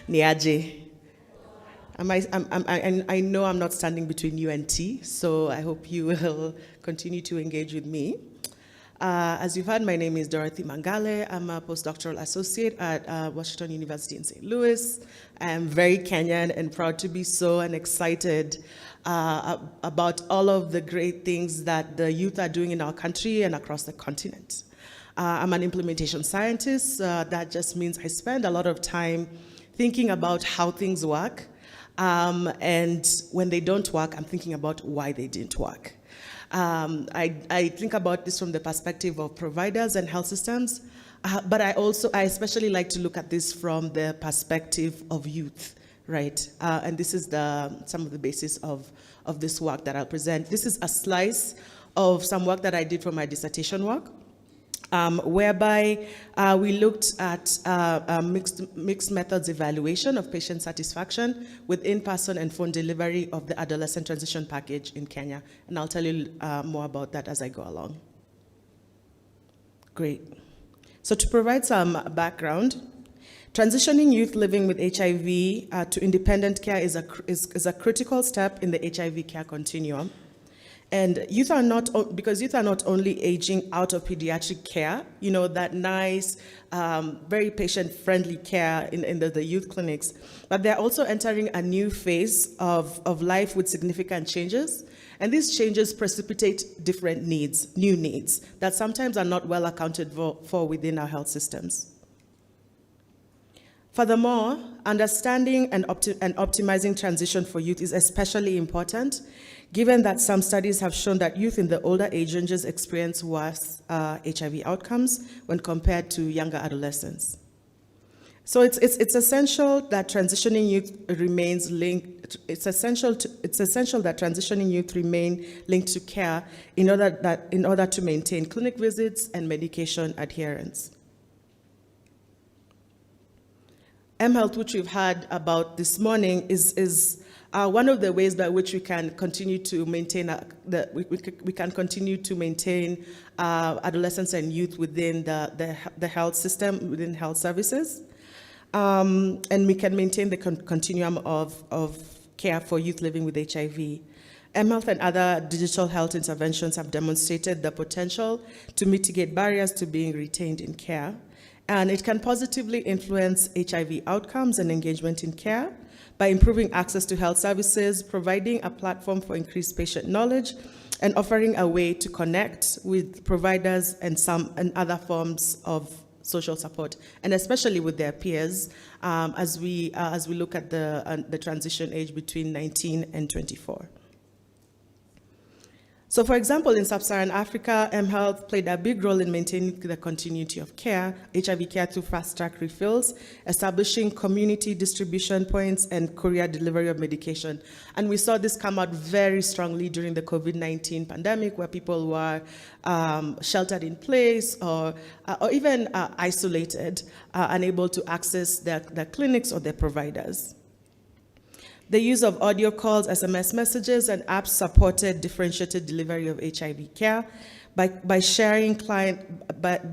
Niaje. I know I'm not standing between you and tea, so I hope you will continue to engage with me. As you've heard, my name is Dorothy Mangale. I'm a postdoctoral associate at Washington University in St. Louis. I am very Kenyan and proud to be so, and excited about all of the great things that the youth are doing in our country and across the continent. I'm an implementation scientist. That just means I spend a lot of time thinking about how things work. And when they don't work, I'm thinking about why they didn't work. I think about this from the perspective of providers and health systems, but I especially like to look at this from the perspective of youth, right? And this is some of the basis of this work that I'll present. This is a slice of some work that I did for my dissertation work. Whereby we looked at mixed methods evaluation of patient satisfaction with in-person and phone delivery of the adolescent transition package in Kenya. And I'll tell you more about that as I go along. Great. So to provide some background, transitioning youth living with HIV to independent care is a critical step in the HIV care continuum. And because youth are not only aging out of pediatric care, that nice, very patient-friendly care in the youth clinics, but they're also entering a new phase of life with significant changes. And these changes precipitate different needs, new needs, that sometimes are not well accounted for within our health systems. Furthermore, understanding and optimizing transition for youth is especially important, given that some studies have shown that youth in the older age ranges experience worse HIV outcomes when compared to younger adolescents. So it's essential that transitioning youth remains linked. It's essential that transitioning youth remain linked to care in order to maintain clinic visits and medication adherence. mHealth, which we've heard about this morning, is one of the ways by which we can continue to maintain adolescents and youth within the health system, within health services, and we can maintain the continuum of care for youth living with HIV. mHealth and other digital health interventions have demonstrated the potential to mitigate barriers to being retained in care, and it can positively influence HIV outcomes and engagement in care by improving access to health services, providing a platform for increased patient knowledge, and offering a way to connect with providers and other forms of social support, and especially with their peers, as we look at the transition age between 19 and 24. So, for example, in sub-Saharan Africa, mHealth played a big role in maintaining the continuity of care, HIV care through fast-track refills, establishing community distribution points, and courier delivery of medication. And we saw this come out very strongly during the COVID-19 pandemic, where people were sheltered in place or even isolated, unable to access their clinics or their providers. The use of audio calls, SMS messages, and apps supported differentiated delivery of HIV care by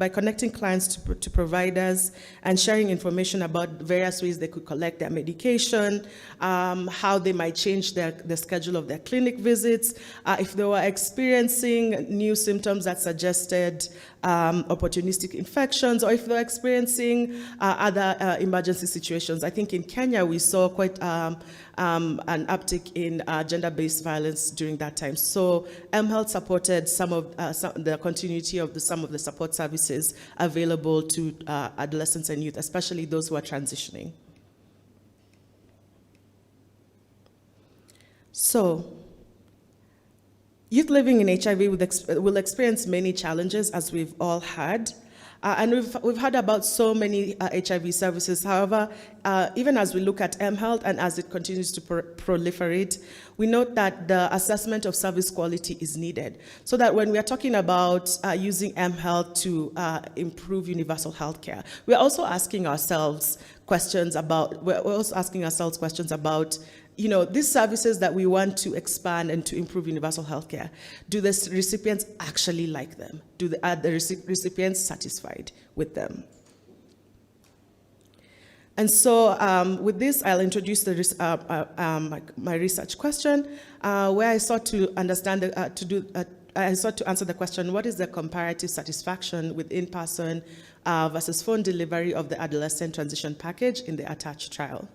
connecting clients to providers and sharing information about various ways they could collect their medication, how they might change the schedule of their clinic visits, if they were experiencing new symptoms that suggested opportunistic infections, or if they're experiencing other emergency situations. I think in Kenya we saw quite an uptick in gender-based violence during that time. So mHealth supported some of the continuity of some of the support services available to adolescents and youth, especially those who are transitioning. So, youth living in HIV will experience many challenges, as we've all had. And we've heard about so many HIV services. However, even as we look at mHealth and as it continues to proliferate, we note that the assessment of service quality is needed, so that when we are talking about using mHealth to improve universal health care, we're also asking ourselves questions about these services that we want to expand and to improve universal health care. Do the recipients actually like them? Are the recipients satisfied with them? And so with this, I'll introduce my research question, where I sought to understand, I sought to answer the question, what is the comparative satisfaction with in-person versus phone delivery of the adolescent transition package in the attached trial?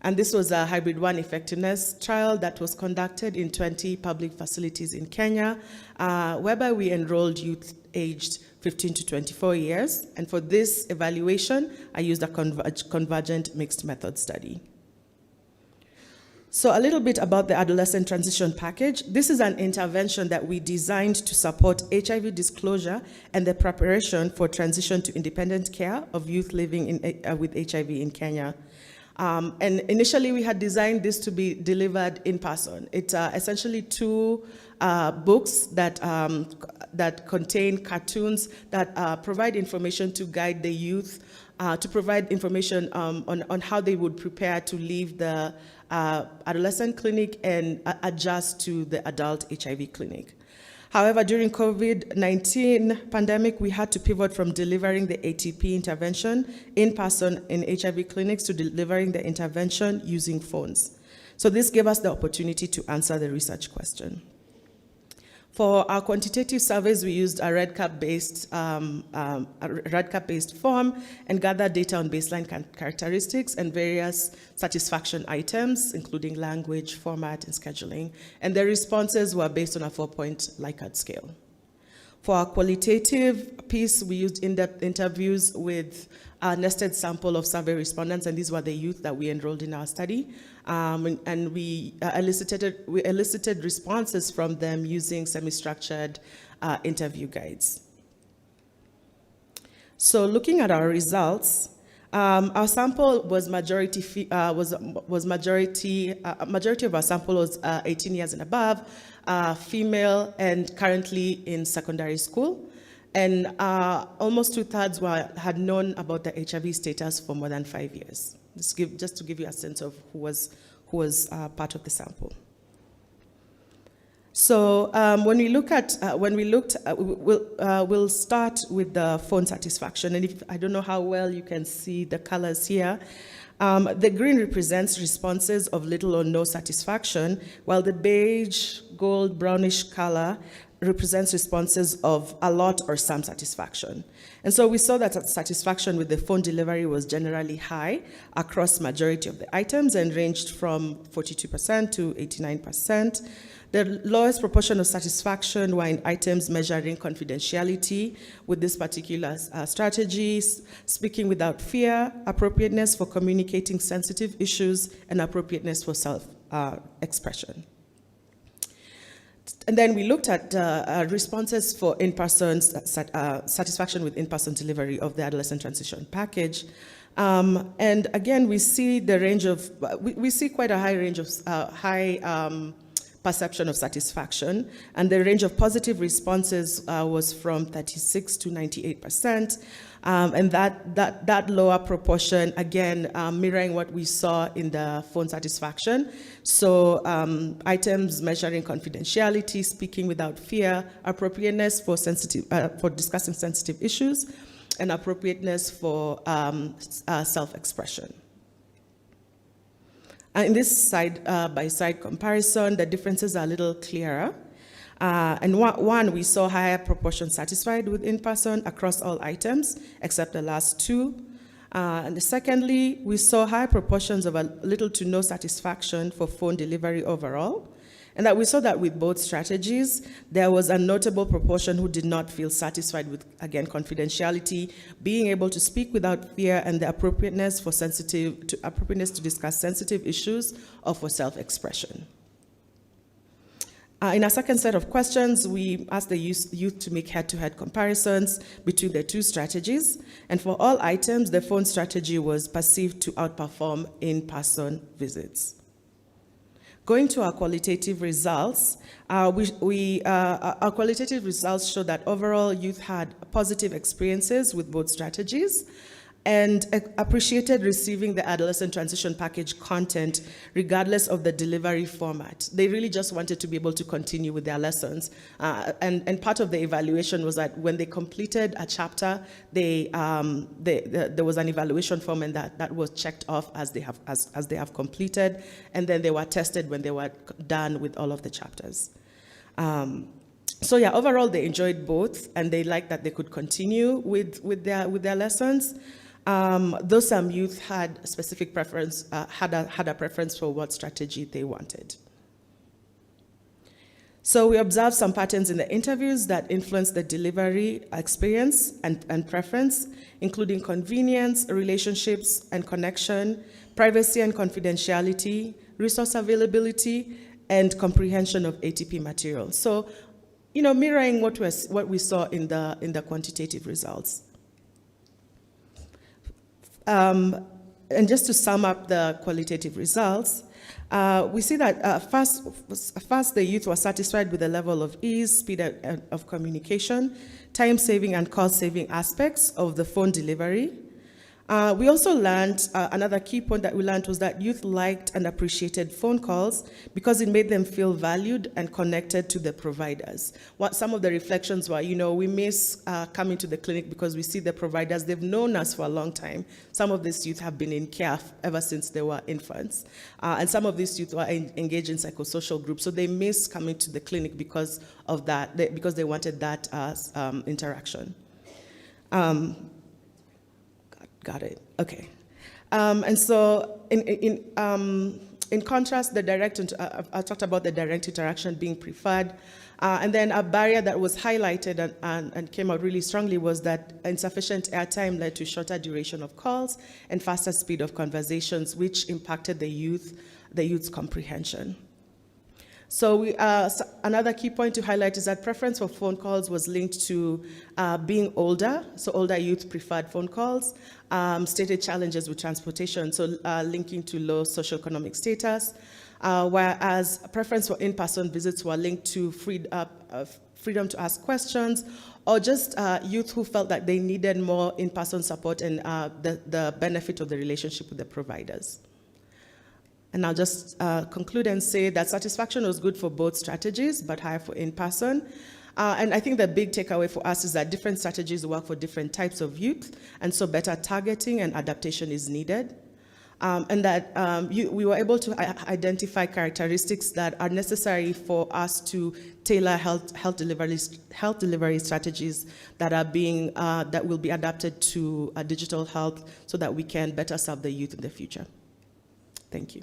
And this was a hybrid 1 effectiveness trial that was conducted in 20 public facilities in Kenya, whereby we enrolled youth aged 15 to 24 years. And for this evaluation, I used a convergent mixed method study. So a little bit about the adolescent transition package. This is an intervention that we designed to support HIV disclosure and the preparation for transition to independent care of youth living with HIV in Kenya. And initially, we had designed this to be delivered in person. It's essentially 2 books that contain cartoons that provide information to guide the youth, to provide information on how they would prepare to leave the adolescent clinic and adjust to the adult HIV clinic. However, during COVID-19 pandemic, we had to pivot from delivering the ATP intervention in person in HIV clinics to delivering the intervention using phones. So this gave us the opportunity to answer the research question. For our quantitative surveys, we used a red cap-based form and gathered data on baseline characteristics and various satisfaction items, including language, format, and scheduling. And the responses were based on a 4-point Likert scale. For our qualitative piece, we used in-depth interviews with a nested sample of survey respondents, and these were the youth that we enrolled in our study. And we elicited responses from them using semi-structured interview guides. So looking at our results, our sample was majority of our sample was 18 years and above, female, and currently in secondary school. And almost 2/3 had known about the HIV status for more than 5 years. Just to give you a sense of who was part of the sample. So we'll start with the phone satisfaction. And I don't know how well you can see the colors here. The green represents responses of little or no satisfaction, while the beige, gold, brownish color represents responses of a lot or some satisfaction. And so we saw that satisfaction with the phone delivery was generally high across majority of the items and ranged from 42% to 89%. The lowest proportion of satisfaction were in items measuring confidentiality with this particular strategy, speaking without fear, appropriateness for communicating sensitive issues, and appropriateness for self-expression. And then we looked at responses for in-person satisfaction with in-person delivery of the adolescent transition package. And again, we see the range of, we see quite a high range of perception of satisfaction, and the range of positive responses was from 36 to 98%, and that lower proportion, again, mirroring what we saw in the phone satisfaction. So items measuring confidentiality, speaking without fear, appropriateness for discussing sensitive issues, and appropriateness for self-expression. In this side-by-side comparison, the differences are a little clearer. And we saw higher proportion satisfied with in-person across all items, except the last 2. And secondly, we saw high proportions of a little to no satisfaction for phone delivery overall. And that we saw that with both strategies, there was a notable proportion who did not feel satisfied with, again, confidentiality, being able to speak without fear, and the appropriateness to discuss sensitive issues or for self-expression. In our second set of questions, we asked the youth to make head-to-head comparisons between the 2 strategies. And for all items, the phone strategy was perceived to outperform in-person visits. Going to our qualitative results, our qualitative results show that overall youth had positive experiences with both strategies. and appreciated receiving the adolescent transition package content regardless of the delivery format. They really just wanted to be able to continue with their lessons. And part of the evaluation was that when they completed a chapter, there was an evaluation form, and that was checked off as they have completed, and then they were tested when they were done with all of the chapters. So yeah, overall they enjoyed both, and they liked that they could continue with their lessons. Though some youth had a specific preference, had a preference for what strategy they wanted. So we observed some patterns in the interviews that influenced the delivery experience and preference, including convenience, relationships and connection, privacy and confidentiality, resource availability, and comprehension of ATP material. So, mirroring what we saw in the quantitative results. And just to sum up the qualitative results, we see that first the youth were satisfied with the level of ease, speed of communication, time-saving and cost-saving aspects of the phone delivery. We also learned, another key point that we learned was that youth liked and appreciated phone calls because it made them feel valued and connected to the providers. Some of the reflections were, we miss coming to the clinic because we see the providers, they've known us for a long time. Some of these youth have been in care ever since they were infants. And some of these youth were engaged in psychosocial groups, so they miss coming to the clinic because of that, because they wanted that interaction. Got it. Okay. And so, in contrast, I talked about the direct interaction being preferred, and then a barrier that was highlighted and came out really strongly was that insufficient airtime led to shorter duration of calls and faster speed of conversations, which impacted the youth's comprehension. So another key point to highlight is that preference for phone calls was linked to being older, so older youth preferred phone calls, stated challenges with transportation, so linking to low socioeconomic status, whereas preference for in-person visits were linked to freedom to ask questions, or just youth who felt that they needed more in-person support and the benefit of the relationship with the providers. And I'll just conclude and say that satisfaction was good for both strategies, but higher for in-person. And I think the big takeaway for us is that different strategies work for different types of youth, and so better targeting and adaptation is needed. And that we were able to identify characteristics that are necessary for us to tailor health delivery strategies that will be adapted to digital health, so that we can better serve the youth in the future. Thank you.